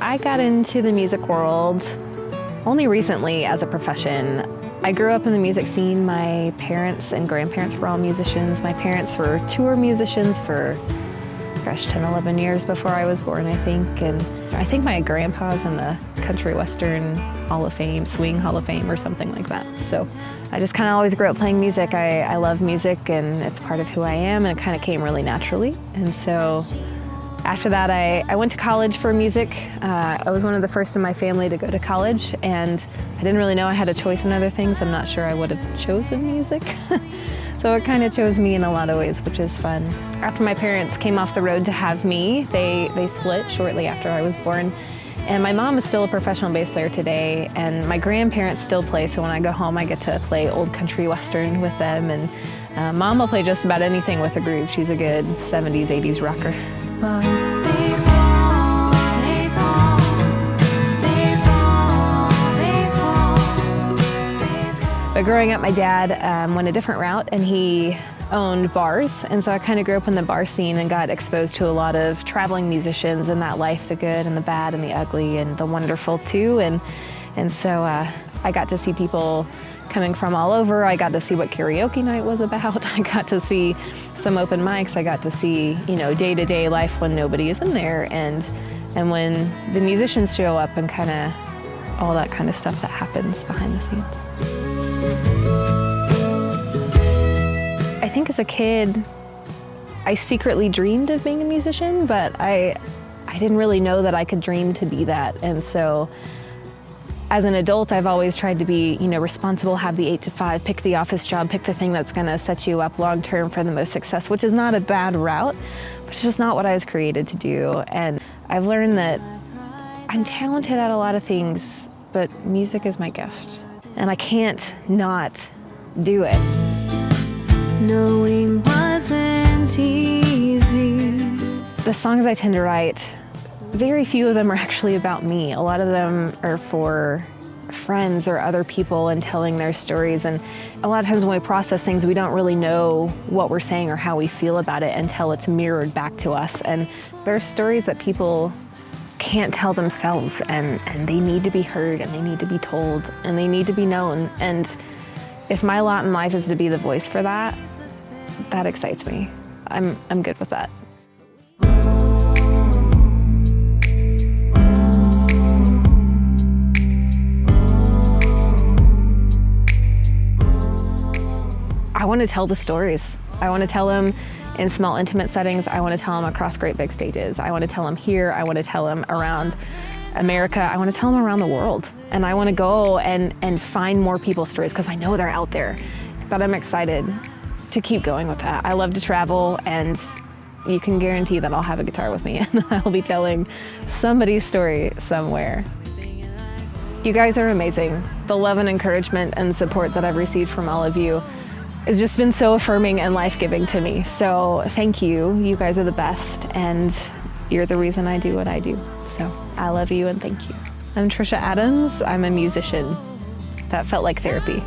I got into the music world only recently as a profession. I grew up in the music scene. My parents and grandparents were all musicians. My parents were tour musicians for, 10, 11 years before I was born, I think. And I think my grandpa's in the Country Western Hall of Fame, Swing Hall of Fame or something like that. So I just kind of always grew up playing music. I love music and it's part of who I am, and it kind of came really naturally. And so after that, I went to college for music. I was one of the first in my family to go to college, and I didn't really know I had a choice in other things. I'm not sure I would have chosen music. So it kind of chose me in a lot of ways, which is fun. After my parents came off the road to have me, they split shortly after I was born. And my mom is still a professional bass player today, and my grandparents still play, so when I go home I get to play old country western with them. And Mom will play just about anything with a groove. She's a good 70s, 80s rocker. But they fall, they fall, they fall, they fall, they fall. But growing up, my dad went a different route, and he owned bars, and so I kind of grew up in the bar scene and got exposed to a lot of traveling musicians and that life, the good and the bad and the ugly and the wonderful too. And so I got to see people coming from all over. I got to see what karaoke night was about. I got to see some open mics. I got to see, day-to-day life when nobody is in there, and when the musicians show up, and kind of all that kind of stuff that happens behind the scenes. I think as a kid, I secretly dreamed of being a musician, but I didn't really know that I could dream to be that. And so as an adult, I've always tried to be, responsible, have the 8 to 5, pick the office job, pick the thing that's gonna set you up long-term for the most success, which is not a bad route, but it's just not what I was created to do. And I've learned that I'm talented at a lot of things, but music is my gift, and I can't not do it. Knowing wasn't easy. The songs I tend to write, very few of them are actually about me. A lot of them are for friends or other people and telling their stories. And a lot of times when we process things, we don't really know what we're saying or how we feel about it until it's mirrored back to us. And there are stories that people can't tell themselves, and they need to be heard, and they need to be told, and they need to be known. And if my lot in life is to be the voice for that, that excites me. I'm good with that. I want to tell the stories. I want to tell them in small, intimate settings. I want to tell them across great big stages. I want to tell them here. I want to tell them around America. I want to tell them around the world. And I want to go and find more people's stories, because I know they're out there. But I'm excited to keep going with that. I love to travel, and you can guarantee that I'll have a guitar with me, and I'll be telling somebody's story somewhere. You guys are amazing. The love and encouragement and support that I've received from all of you has just been so affirming and life-giving to me. So thank you. You guys are the best, and you're the reason I do what I do. So I love you and thank you. I'm Trisha Adams. I'm a musician. That felt like therapy.